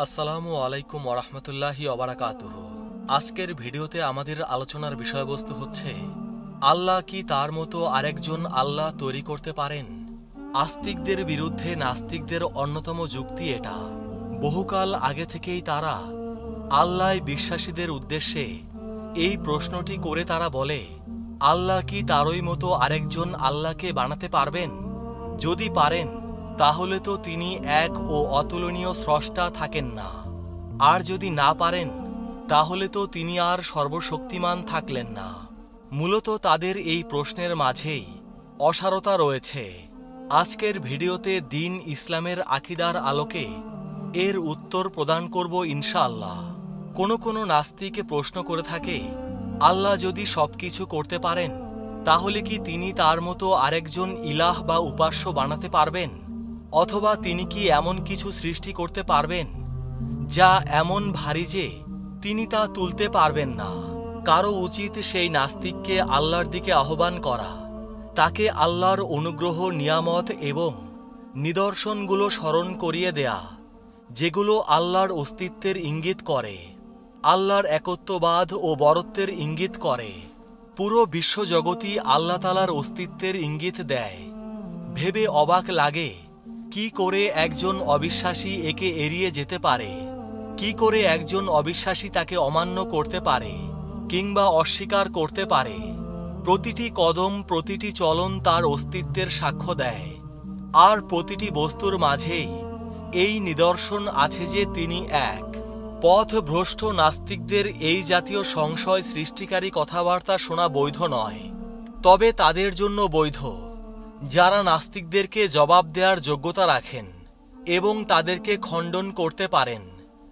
আসসালামু আলাইকুম ওয়া রাহমাতুল্লাহি ওয়া বারাকাতুহু। আজকের ভিডিওতে আমাদের আলোচনার বিষয়বস্তু হচ্ছে আল্লাহ কি তার মতো আরেকজন আল্লাহ তৈরি করতে পারেন? আস্তিকদের বিরুদ্ধে নাস্তিকদের অন্যতম যুক্তি এটা। বহুকাল আগে থেকেই তারা আল্লাহ বিশ্বাসীদের উদ্দেশ্যে এই প্রশ্নটি করে তারা বলে, আল্লাহ কি তারই মতো আরেকজন আল্লাহকে বানাতে পারবেন? যদি পারেন তাহলে তো তিনি এক ও অতুলনীয় স্রষ্টা থাকেন না, আর যদি না পারেন তাহলে তো তিনি আর সর্বশক্তিমান থাকলেন না। মূলত তাদের এই প্রশ্নের মাঝেই অসারতা রয়েছে। আজকের ভিডিওতে দ্বীন ইসলামের আকীদার আলোকে এর উত্তর প্রদান করব ইনশাআল্লাহ। কোনো নাস্তিক প্রশ্ন করে থাকে, আল্লাহ যদি সবকিছু করতে পারেন তাহলে কি তিনি তার মতো আরেকজন ইলাহ বা উপাস্য বানাতে পারবেন? অথবা তিনি কি এমন কিছু সৃষ্টি করতে পারবেন যা এমন ভারী যে তিনি তা তুলতে পারবেন না? কারো উচিত সেই নাস্তিককে আল্লাহর দিকে আহ্বান করা, তাকে আল্লাহর অনুগ্রহ, নিয়ামত এবং নিদর্শনগুলো স্মরণ করিয়ে দেয়া, যেগুলো আল্লাহর অস্তিত্বের ইঙ্গিত করে, আল্লাহর একত্ববাদ ও বরত্বের ইঙ্গিত করে। পুরো বিশ্বজগতই আল্লাহ তাআলার অস্তিত্বের ইঙ্গিত দেয়। ভেবে অবাক লাগে, কি করে একজন অবিশ্বাসী একে এড়িয়ে যেতে পারে? কি করে একজন অবিশ্বাসী তাকে অমান্য করতে পারে কিংবা অস্বীকার করতে পারে? প্রতিটি কদম, প্রতিটি চলন তার অস্তিত্বের সাক্ষ্য দেয়, আর প্রতিটি বস্তুর মাঝেই এই নিদর্শন আছে যে তিনি এক। পথভ্রষ্ট নাস্তিকদের এই জাতীয় সংশয় সৃষ্টিকারী কথাবার্তা শোনা বৈধ নয়, তবে তাদের জন্য বৈধ যারা নাস্তিকদেরকে জবাব দেওয়ার যোগ্যতা রাখেন এবং তাদেরকে খণ্ডন করতে পারেন।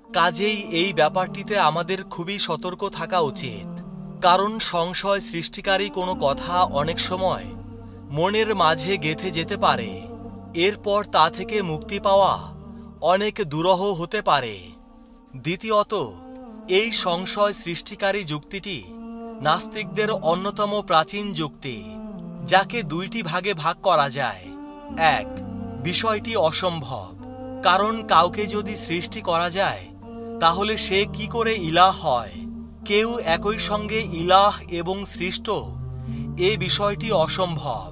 কাজেই এই ব্যাপারটিতে আমাদের খুবই সতর্ক থাকা উচিত, কারণ সংশয় সৃষ্টিকারী কোনো কথা অনেক সময় মনের মাঝে গেঁথে যেতে পারে। এরপর তা থেকে মুক্তি পাওয়া অনেক দুরূহ হতে পারে। দ্বিতীয়ত, এই সংশয় সৃষ্টিকারী যুক্তিটি নাস্তিকদের অন্যতম প্রাচীন যুক্তি, যাকে দুইটি ভাগে ভাগ করা যায়। এক, বিষয়টি অসম্ভব, কারণ কাউকে যদি সৃষ্টি করা যায় তাহলে সে কি করে ইলাহ হয়? কেউ একই সঙ্গে ইলাহ এবং সৃষ্ট, এ বিষয়টি অসম্ভব।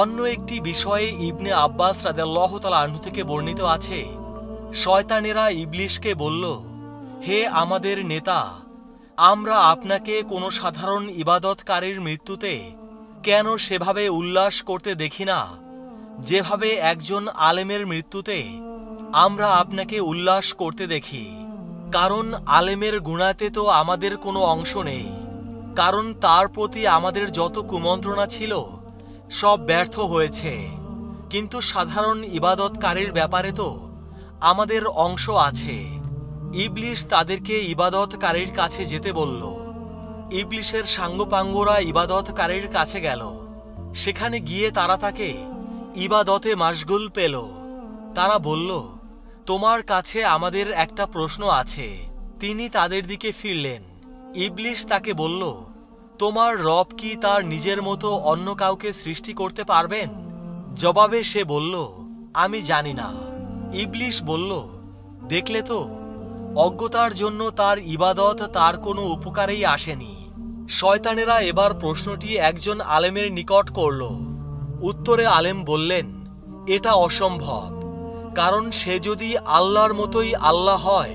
অন্য একটি বিষয়ে ইবনে আব্বাস রাদিয়াল্লাহু তাআলা আনহু থেকে বর্ণিত আছে, শয়তানেরা ইবলিশকে বলল, হে আমাদের নেতা, আমরা আপনাকে কোনো সাধারণ ইবাদতকারীর মৃত্যুতে কেন সেভাবে উল্লাস করতে দেখি না যেভাবে একজন আলেমের মৃত্যুতে আমরা আপনাকে উল্লাস করতে দেখি? কারণ আলেমের গুনাতে তো আমাদের কোনো অংশ নেই, কারণ তার প্রতি আমাদের যত কুমন্ত্রণা ছিল সব ব্যর্থ হয়েছে। কিন্তু সাধারণ ইবাদতকারীর ব্যাপারে তো আমাদের অংশ আছে। ইবলিশ তাদেরকে ইবাদতকারীর কাছে যেতে বলল। ইবলিশের সাঙ্গপাঙ্গরা ইবাদতকারীর কাছে গেল। সেখানে গিয়ে তারা তাকে ইবাদতে মাশগুল পেল। তারা বলল, তোমার কাছে আমাদের একটা প্রশ্ন আছে। তিনি তাদের দিকে ফিরলেন। ইবলিশ তাকে বলল, তোমার রব কি তার নিজের মতো অন্য কাউকে সৃষ্টি করতে পারবেন? জবাবে সে বলল, আমি জানি না। ইবলিশ বলল, দেখলে তো, অজ্ঞতার জন্য তার ইবাদত তার কোনো উপকারেই আসেনি। শয়তানেরা এবার প্রশ্নটি একজন আলেমের নিকট করল। উত্তরে আলেম বললেন, এটা অসম্ভব, কারণ সে যদি আল্লাহর মতোই আল্লাহ হয়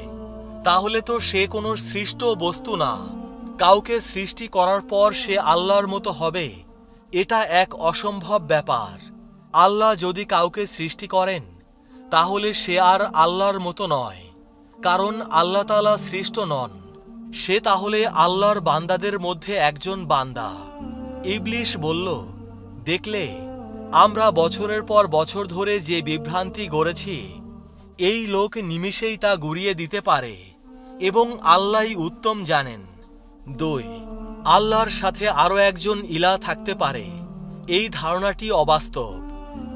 তাহলে তো সে কোনো সৃষ্ট বস্তু না। কাউকে সৃষ্টি করার পর সে আল্লাহর মতো হবে, এটা এক অসম্ভব ব্যাপার। আল্লাহ যদি কাউকে সৃষ্টি করেন তাহলে সে আর আল্লাহর মতো নয়, কারণ আল্লাহ তাআলা সৃষ্ট নন। সে তাহলে আল্লাহর বান্দাদের মধ্যে একজন বান্দা। ইবলিশ বলল, দেখলে, আমরা বছরের পর বছর ধরে যে বিভ্রান্তি গড়েছি, এই লোক নিমিষেই তা গুড়িয়ে দিতে পারে এবং আল্লাহই উত্তম জানেন। 2, আল্লাহর সাথে আরও একজন ইলাহ থাকতে পারে, এই ধারণাটি অবাস্তব।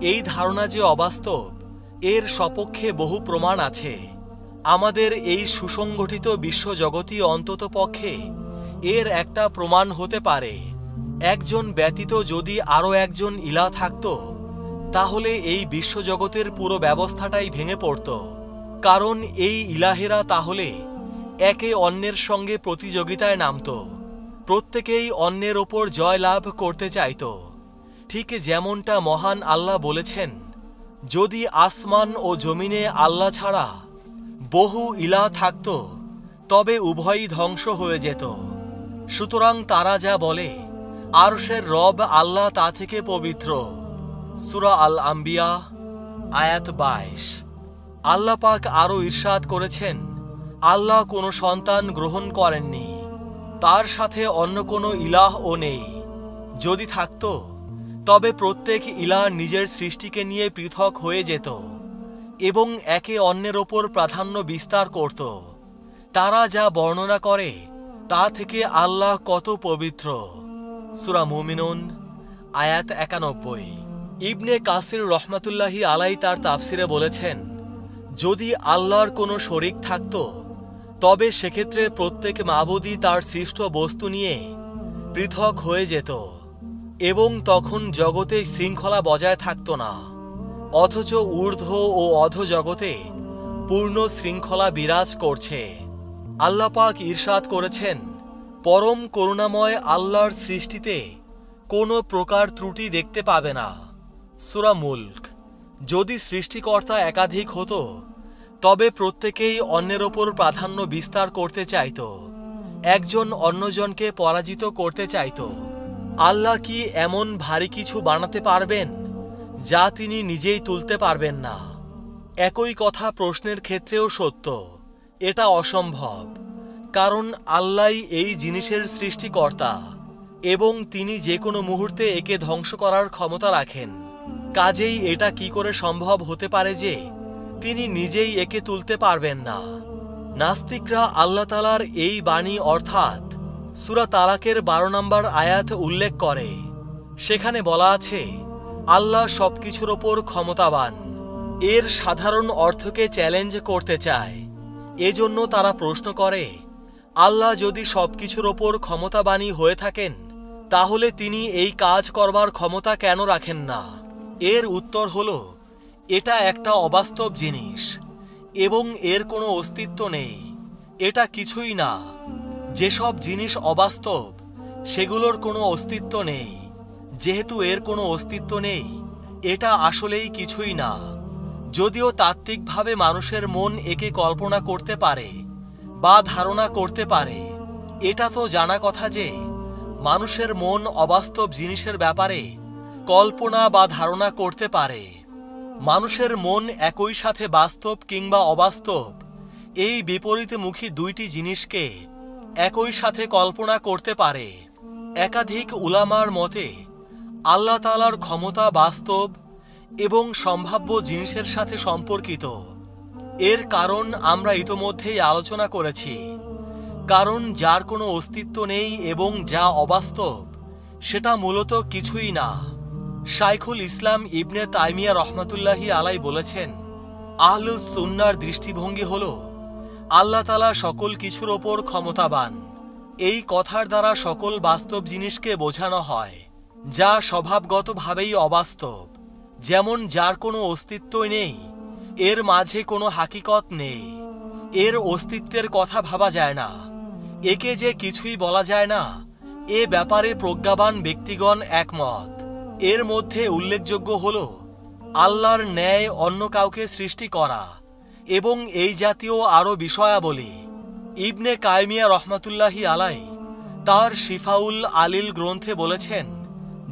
এই ধারণা যে অবাস্তব, এর সপক্ষে বহু প্রমাণ আছে। আমাদের এই সুসংগঠিত বিশ্বজগতই অন্ততপক্ষে এর একটা প্রমাণ হতে পারে। একজন ব্যতীত যদি আরও একজন ইলাহ থাকত তাহলে এই বিশ্বজগতের পুরো ব্যবস্থাটাই ভেঙে পড়ত, কারণ এই ইলাহেরা তাহলে একে অন্যের সঙ্গে প্রতিযোগিতায় নামত, প্রত্যেকেই অন্যের ওপর জয়লাভ করতে চাইত। ঠিক যেমনটা মহান আল্লাহ বলেছেন, যদি আসমান ও জমিনে আল্লাহ ছাড়া বহু ইলাহ থাকত তবে উভয়ই ধ্বংস হয়ে যেত। সুতরাং তারা যা বলে আরশের রব আল্লাহ তা থেকে পবিত্র। সূরা আল আম্বিয়া আয়াত 22। আল্লাহ পাক আরও ইরশাদ করেছেন, আল্লাহ কোনো সন্তান গ্রহণ করেননি, তার সাথে অন্য কোনো ইলাহও নেই। যদি থাকত তবে প্রত্যেক ইলাহ নিজের সৃষ্টিকে নিয়ে পৃথক হয়ে যেত এবং একে অন্যের ওপর প্রাধান্য বিস্তার করত। তারা যা বর্ণনা করে তা থেকে আল্লাহ কত পবিত্র। সূরা মুমিনুন আয়াত 91। ইবনে কাসির রহমাতুল্লাহি আলাই তার তাফসিরে বলেছেন, যদি আল্লাহর কোনো শরীক থাকত তবে সেক্ষেত্রে প্রত্যেক মাবুদই তার সৃষ্ট বস্তু নিয়ে পৃথক হয়ে যেত এবং তখন জগতে শৃঙ্খলা বজায় থাকত না, অথচ ঊর্ধ্ব ও অধো জগতে পূর্ণ শৃঙ্খলা বিরাজ করছে। আল্লাহ পাক ইরশাদ করেছেন, পরম করুণাময় আল্লাহর সৃষ্টিতে কোনো প্রকার ত্রুটি দেখতে পাবে না। সূরা মুলক। যদি সৃষ্টিকর্তা একাধিক হতো তবে প্রত্যেকেই অন্যের ওপর প্রাধান্য বিস্তার করতে চাইত, একজন অন্যজনকে পরাজিত করতে চাইত। আল্লাহ কি এমন ভারী কিছু বানাতে পারবেন যা তিনি নিজেই তুলতে পারবেন না? একই কথা প্রশ্নের ক্ষেত্রেও সত্য, এটা অসম্ভব, কারণ আল্লাহই এই জিনিসের সৃষ্টিকর্তা এবং তিনি যে কোনো মুহূর্তে একে ধ্বংস করার ক্ষমতা রাখেন। কাজেই এটা কি করে সম্ভব হতে পারে যে তিনি নিজেই একে তুলতে পারবেন না? নাস্তিকরা আল্লাহ তাআলার এই বাণী অর্থাৎ সূরা তালাকের 12 নম্বর আয়াত উল্লেখ করে। সেখানে বলা আছে, আল্লাহ সবকিছুর ওপর ক্ষমতাবান। এর সাধারণ অর্থকে চ্যালেঞ্জ করতে চায়। এজন্য তারা প্রশ্ন করে, আল্লাহ যদি সবকিছুর ওপর ক্ষমতাবানই হয়ে থাকেন তাহলে তিনি এই কাজ করবার ক্ষমতা কেন রাখেন না? এর উত্তর হলো, এটা একটা অবাস্তব জিনিস এবং এর কোনো অস্তিত্ব নেই। এটা কিছুই না। যেসব জিনিস অবাস্তব সেগুলোর কোনো অস্তিত্ব নেই। যেহেতু এর কোনো অস্তিত্ব নেই, এটা আসলেই কিছুই না। যদিও তাত্ত্বিকভাবে মানুষের মন একে কল্পনা করতে পারে বা ধারণা করতে পারে, এটা তো জানা কথা যে মানুষের মন অবাস্তব জিনিসের ব্যাপারে কল্পনা বা ধারণা করতে পারে। মানুষের মন একই সাথে বাস্তব কিংবা অবাস্তব এই বিপরীতমুখী দুইটি জিনিসকে একই সাথে কল্পনা করতে পারে। একাধিক উলামার মতে আল্লাহ তাআলার ক্ষমতা বাস্তব এবং সম্ভাব্য জিনিসের সাথে সম্পর্কিত। এর কারণ আমরা ইতোমধ্যেই আলোচনা করেছি। কারণ যার কোনো অস্তিত্ব নেই এবং যা অবাস্তব সেটা মূলত কিছুই না। শাইখুল ইসলাম ইবনে তাইমিয়া রহমাতুল্লাহি আলাই বলেছেন, আহলুস সুন্নাহর দৃষ্টিভঙ্গি হল আল্লাহ তাআলা সকল কিছুর ওপর ক্ষমতাবান। এই কথার দ্বারা সকল বাস্তব জিনিসকে বোঝানো হয় যা স্বভাবগতভাবেই অবাস্তব। যেমন যার কোনো অস্তিত্বই নেই, এর মাঝে কোনো হাকিকত নেই, এর অস্তিত্বের কথা ভাবা যায় না, একে যে কিছুই বলা যায় না, এ ব্যাপারে প্রজ্ঞাবান ব্যক্তিগণ একমত। এর মধ্যে উল্লেখযোগ্য হল আল্লাহর ন্যায় অন্য কাউকে সৃষ্টি করা এবং এই জাতীয় আরও বিষয়াবলী। ইবনে কায়মিয়া রহমাতুল্লাহি আলাই তার শিফাউল আলিল গ্রন্থে বলেছেন,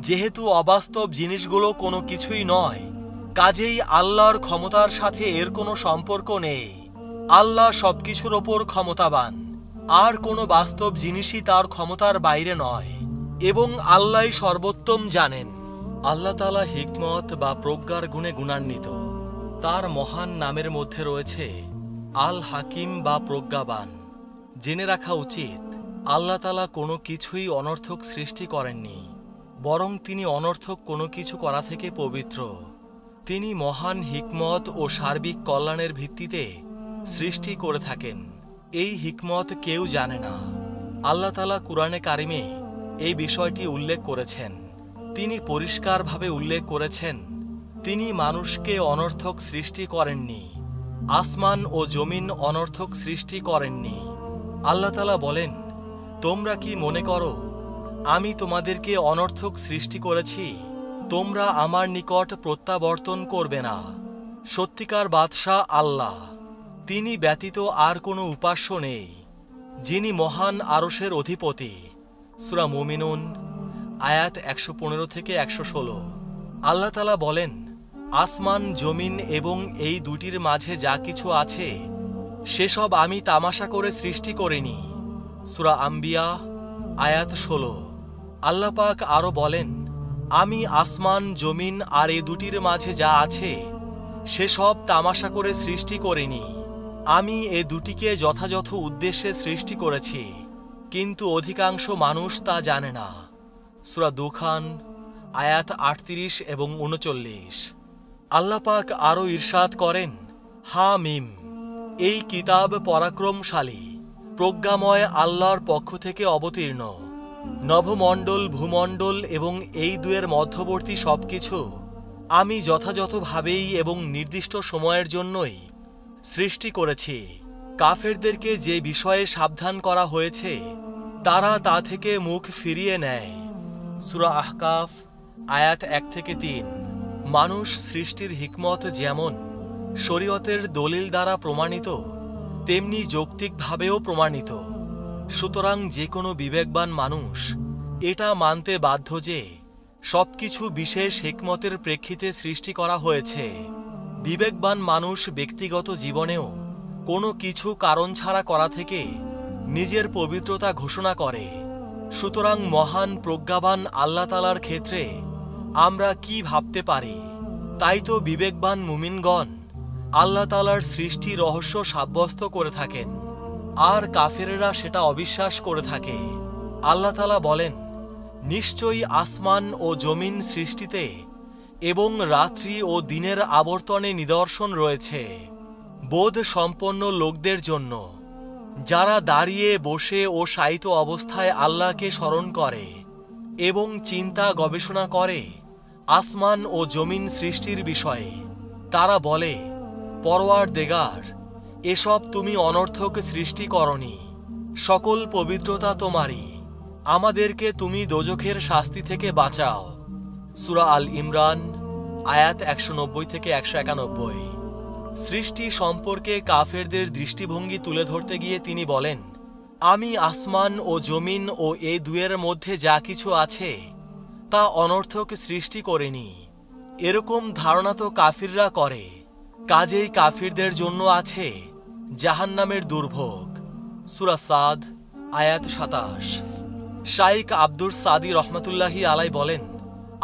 যেহেতু অবাস্তব জিনিসগুলো কোনো কিছুই নয়, কাজেই আল্লাহর ক্ষমতার সাথে এর কোনো সম্পর্ক নেই। আল্লাহ সবকিছুর ওপর ক্ষমতাবান, আর কোনো বাস্তব জিনিসই তার ক্ষমতার বাইরে নয় এবং আল্লাহই সর্বোত্তম জানেন। আল্লাহ তাআলা হিকমত বা প্রজ্ঞার গুণে গুণান্বিত। তার মহান নামের মধ্যে রয়েছে আল হাকিম বা প্রজ্ঞাবান। জেনে রাখা উচিত, আল্লাহ তাআলা কোনো কিছুই অনর্থক সৃষ্টি করেননি, বরং তিনি অনর্থক কোনো কিছু করা থেকে পবিত্র। তিনি মহান হিকমত ও সার্বিক কল্যাণের ভিত্তিতে সৃষ্টি করে থাকেন। এই হিকমত কেউ জানে না। আল্লাহ তাআলা কুরআনে কারিমে এই বিষয়টি উল্লেখ করেছেন। তিনি পরিষ্কারভাবে উল্লেখ করেছেন, তিনি মানুষকে অনর্থক সৃষ্টি করেননি, আসমান ও জমিন অনর্থক সৃষ্টি করেননি। আল্লাহ তাআলা বলেন, তোমরা কি মনে করো আমি তোমাদেরকে অনর্থক সৃষ্টি করেছি? তোমরা আমার নিকট প্রত্যাবর্তন করবে না। সত্যিকার বাদশাহ আল্লাহ, তিনি ব্যতীত আর কোনো উপাস্য নেই, যিনি মহান আরশের অধিপতি। সূরা মুমিনুন আয়াত 115 থেকে 116। আল্লাহ তাআলা বলেন, আসমান জমিন এবং এই দুটির মাঝে যা কিছু আছে সেসব আমি তামাশা করে সৃষ্টি করিনি। সূরা আম্বিয়া আয়াত 16। আল্লাহ পাক আরো বলেন, আমি আসমান জমিন আর এই দুটির মাঝে যা আছে সেসব তামাশা করে সৃষ্টি করিনি। আমি এ দুটিকে যথাযথ উদ্দেশ্যে সৃষ্টি করেছি, কিন্তু অধিকাংশ মানুষ তা জানে না। সূরা দুখান আয়াত 38 এবং 39। আল্লাহ পাক আরো ইরশাদ করেন, হামিম, এই কিতাব পরাক্রমশালী প্রজ্ঞাময় আল্লাহর পক্ষ থেকে অবতীর্ণ। নভমণ্ডল ভূমণ্ডল এবং এই দুয়ের মধ্যবর্তী সবকিছু আমি যথাযথভাবেই এবং নির্দিষ্ট সময়ের জন্যই সৃষ্টি করেছি। কাফেরদেরকে যে বিষয়ে সাবধান করা হয়েছে তারা তা থেকে মুখ ফিরিয়ে নেয়। সূরা আহকাফ আয়াত 1 থেকে 3। মানুষ সৃষ্টির হিকমত যেমন শরীয়তের দলিল দ্বারা প্রমাণিত, তেমনি যৌক্তিকভাবেও প্রমাণিত। সুতরাং যে কোনো বিবেকবান মানুষ এটা মানতে বাধ্য যে সবকিছু বিশেষ হিকমতের প্রেক্ষিতে সৃষ্টি করা হয়েছে। বিবেকবান মানুষ ব্যক্তিগত জীবনেও কোনো কিছু কারণ ছাড়া করা থেকে নিজের পবিত্রতা ঘোষণা করে। সুতরাং মহান প্রজ্ঞাবান আল্লাহ তাআলার ক্ষেত্রে আমরা কি ভাবতে পারি? তাই তো বিবেকবান মুমিনগণ আল্লাহ তাআলার সৃষ্টি রহস্য সাব্যস্ত করে থাকেন, আর কাফেরেরা সেটা অবিশ্বাস করে থাকে। আল্লাহ তাআলা বলেন, নিশ্চয়ই আসমান ও জমিন সৃষ্টিতে এবং রাত্রি ও দিনের আবর্তনে নিদর্শন রয়েছে বোধ সম্পন্ন লোকদের জন্য, যারা দাঁড়িয়ে বসে ও শায়িত অবস্থায় আল্লাহকে স্মরণ করে এবং চিন্তা গবেষণা করে আসমান ও জমিন সৃষ্টির বিষয়ে। তারা বলে, পরওয়ারদেগার, এসব তুমি অনর্থক সৃষ্টি করনি, সকল পবিত্রতা তোমারই, আমাদেরকে তুমি দোজখের শাস্তি থেকে বাঁচাও। সূরা আল ইমরান আয়াত 190 থেকে 191। সৃষ্টি সম্পর্কে কাফেরদের দৃষ্টিভঙ্গি তুলে ধরতে গিয়ে তিনি বলেন, আমি আসমান ও জমিন ও এই দুয়ের মধ্যে যা কিছু আছে তা অনর্থক সৃষ্টি করিনি। এরকম ধারণা তো কাফিররা করে, কাজেই কাফিরদের জন্য আছে জাহান্নামের দুর্ভোগ। সূরা সাদ আয়াত 27। শাইখ আব্দুর সাদি রহমাতুল্লাহি আলাই বলেন,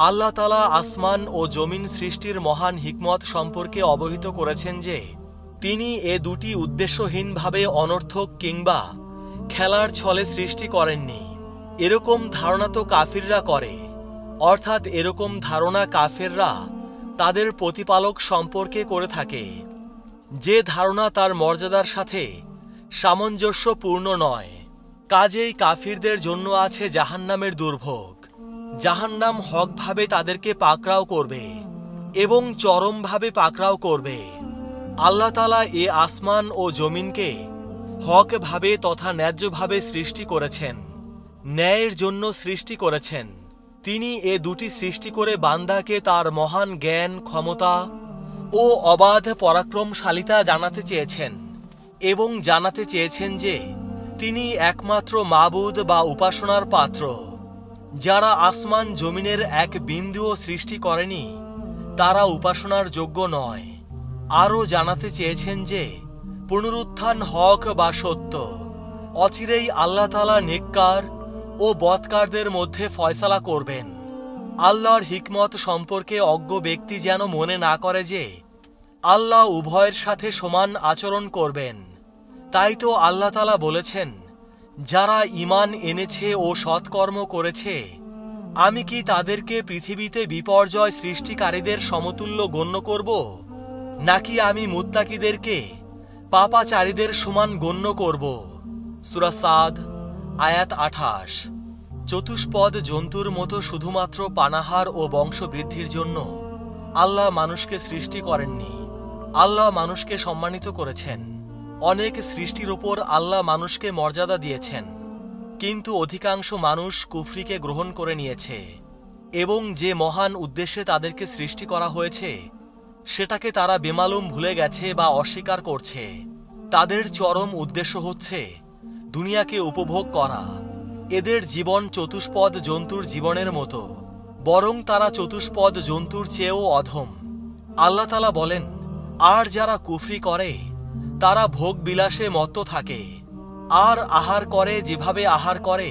আল্লাহ তাআলা আসমান ও জমিন সৃষ্টির মহান হিকমত সম্পর্কে অবহিত করেছেন যে তিনি এ দুটি উদ্দেশ্যহীনভাবে অনর্থক কিংবা খেলার ছলে সৃষ্টি করেননি। এরকম ধারণা তো কাফিররা করে, অর্থাৎ এরকম ধারণা কাফেররা তাদের প্রতিপালক সম্পর্কে করে থাকে, যে ধারণা তার মর্যাদার সাথে সামঞ্জস্যপূর্ণ নয়। কাজেই কাফিরদের জন্য আছে জাহান্নামের দুর্ভোগ। জাহান্নাম হকভাবে তাদেরকে পাকড়াও করবে এবং চরমভাবে পাকড়াও করবে। আল্লাহ তাআলা এ আসমান ও জমিনকে হকভাবে তথা ন্যায্যভাবে সৃষ্টি করেছেন, ন্যায়ের জন্য সৃষ্টি করেছেন। তিনি এ দুটি সৃষ্টি করে বান্দাকে তার মহান জ্ঞান, ক্ষমতা ও অবাধ পরাক্রমশালিতা জানাতে চেয়েছেন এবং জানাতে চেয়েছেন যে তিনি একমাত্র মাবুদ বা উপাসনার পাত্র। যারা আসমান জমিনের এক বিন্দুও সৃষ্টি করেনি তারা উপাসনার যোগ্য নয়। আরও জানাতে চেয়েছেন যে পুনরুত্থান হক বা সত্য। অচিরেই আল্লাহ তাআলা নেককার ও বদকারদের মধ্যে ফয়সালা করবেন। আল্লাহর হিকমত সম্পর্কে অজ্ঞ ব্যক্তি যেন মনে না করে যে আল্লাহ উভয়ের সাথে সমান আচরণ করবেন। তাই তো আল্লাহ তাআলা বলেছেন, যারা ঈমান এনেছে ও সৎকর্ম করেছে আমি কি তাদেরকে পৃথিবীতে বিপর্যয় সৃষ্টিকারীদের সমতুল্য গণ্য করব, নাকি আমি মুত্তাকিদেরকে পাপাচারীদের সমান গণ্য করব? সূরা সাদ আয়াত 28। চতুষ্পদ জন্তুর মতো শুধুমাত্র পানাহার ও বংশবৃদ্ধির জন্য আল্লাহ মানুষকে সৃষ্টি করেননি, আল্লাহ মানুষকে সম্মানিত করেছেন। অনেক সৃষ্টির ওপর আল্লাহ মানুষকে মর্যাদা দিয়েছেন, কিন্তু অধিকাংশ মানুষ কুফরিকে গ্রহণ করে নিয়েছে এবং যে মহান উদ্দেশ্যে তাদেরকে সৃষ্টি করা হয়েছে সেটাকে তারা বেমালুম ভুলে গেছে বা অস্বীকার করছে। তাদের চরম উদ্দেশ্য হচ্ছে দুনিয়াকে উপভোগ করা। এদের জীবন চতুষ্পদ জন্তুর জীবনের মতো, বরং তারা চতুষ্পদ জন্তুর চেয়েও অধম। আল্লাহ তাআলা বলেন, আর যারা কুফরি করে তারা ভোগ বিলাসে মত্ত থাকে আর আহার করে যেভাবে আহার করে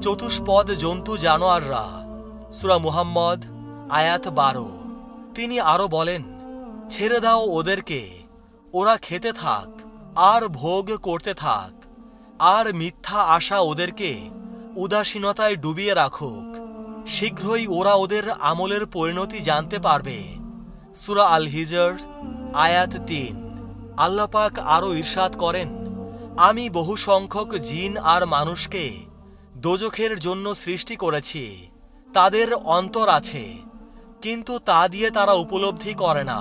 চতুষ্পদ জন্তু জানোয়াররা। সূরা মুহাম্মদ আয়াত 12। তিনি আরো বলেন, ছেড়ে দাও ওদেরকে, ওরা খেতে থাক আর ভোগ করতে থাক, আর মিথ্যা আশা ওদেরকে উদাসীনতায় ডুবিয়ে রাখুক। শীঘ্রই ওরা ওদের আমলের পরিণতি জানতে পারবে। সূরা আল হিজর আয়াত 3। আল্লাহ পাক আরো ইরশাদ করেন, আমি বহু সংখ্যক জিন আর মানুষকে দোজখের জন্য সৃষ্টি করেছি। তাদের অন্তর আছে, কিন্তু তা দিয়ে তারা উপলব্ধি করে না।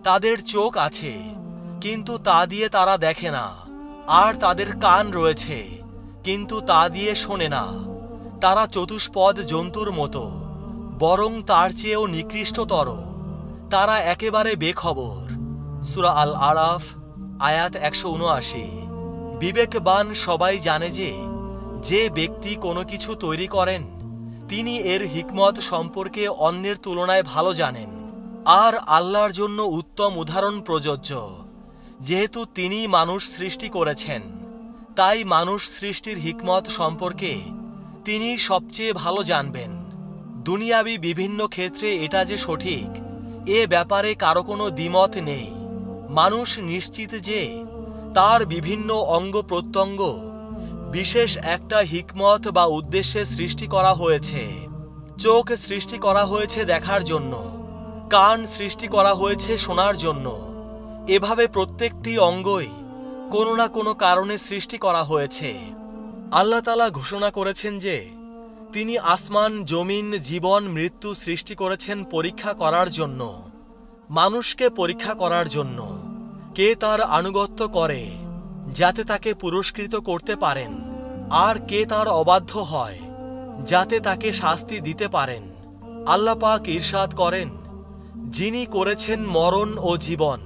তাদের চোখ আছে, কিন্তু তা দিয়ে তারা দেখে না। আর তাদের কান রয়েছে, কিন্তু তা দিয়ে শোনে না। তারা চতুষ্পদ জন্তুর মতো, বরং তার চেয়েও নিকৃষ্টতর। তারা একেবারে বেখবর। সূরা আল আরাফ আয়াত 179। বিবেকবান সবাই জানে যে যে ব্যক্তি কোনো কিছু তৈরি করেন তিনি এর হিকমত সম্পর্কে অন্যের তুলনায় ভালো জানেন। আর আল্লাহর জন্য উত্তম উদাহরণ প্রযোজ্য। যেহেতু তিনি মানুষ সৃষ্টি করেছেন, তাই মানুষ সৃষ্টির হিকমত সম্পর্কে তিনি সবচেয়ে ভালো জানবেন। দুনিয়াবি বিভিন্ন ক্ষেত্রে এটা যে সঠিক এ ব্যাপারে কারো কোনো দ্বিমত নেই। মানুষ নিশ্চিত যে তার বিভিন্ন অঙ্গ প্রত্যঙ্গ বিশেষ একটা হিকমত বা উদ্দেশ্যে সৃষ্টি করা হয়েছে। চোখ সৃষ্টি করা হয়েছে দেখার জন্য, কান সৃষ্টি করা হয়েছে শোনার জন্য। এভাবে প্রত্যেকটি অঙ্গই কোনো না কোনো কারণে সৃষ্টি করা হয়েছে। আল্লাহ তাআলা ঘোষণা করেছেন যে তিনি আসমান, জমিন, জীবন, মৃত্যু সৃষ্টি করেছেন পরীক্ষা করার জন্য, মানুষকে পরীক্ষা করার জন্য। কে তার আনুগত্য করে যাতে তাকে পুরস্কৃত করতে পারেন, আর কে তার অবাধ্য হয় যাতে তাকে শাস্তি দিতে পারেন। আল্লাহ পাক ইরশাদ করেন, যিনি করেছেন মরণ ও জীবন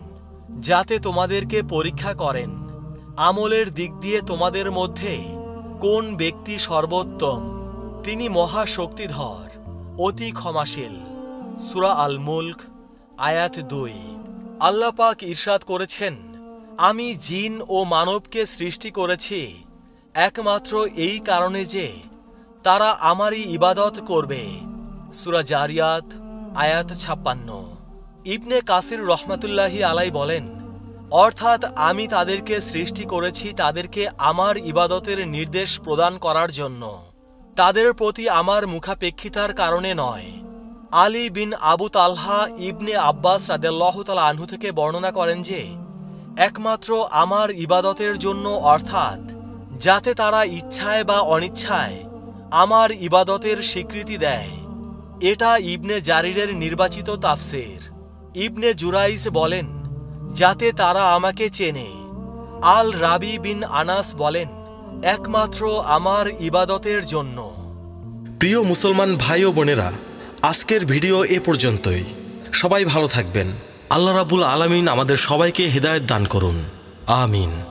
যাতে তোমাদেরকে পরীক্ষা করেন, আমলের দিক দিয়ে তোমাদের মধ্যে কোন ব্যক্তি সর্বোত্তম। তিনি মহাশক্তিধর, অতি ক্ষমাশীল। সূরা আল মুলক আয়াত 2। আল্লাহ পাক ইরশাদ করেছেন, আমি জিন ও মানবকে সৃষ্টি করেছি একমাত্র এই কারণে যে তারা আমারই ইবাদত করবে। সূরা জারিয়াত আয়াত 56। ইবনে কাসির রহমাতুল্লাহি আলাই বলেন, অর্থাৎ আমি তাদেরকে সৃষ্টি করেছি তাদেরকে আমার ইবাদতের নির্দেশ প্রদান করার জন্য, তাদের প্রতি আমার মুখাপেক্ষিতার কারণে নয়। আলী বিন আবু তালহা ইবনে আব্বাস রাদিয়াল্লাহু তাআলা আনহু থেকে বর্ণনা করেন যে একমাত্র আমার ইবাদতের জন্য, অর্থাৎ যাতে তারা ইচ্ছায় বা অনিচ্ছায় আমার ইবাদতের স্বীকৃতি দেয়। এটা ইবনে জারিরের নির্বাচিত তাফসির। ইবনে জুরাইজ বলেন, যাতে তারা আমাকে চেনে। আল রাবি বিন আনাস বলেন, একমাত্র আমার ইবাদতের জন্য। প্রিয় মুসলমান ভাই ও বোনেরা, আজকের ভিডিও এ পর্যন্তই। সবাই ভালো থাকবেন। আল্লাহ রাব্বুল আলামিন আমাদের সবাইকে হিদায়াত দান করুন। আমিন।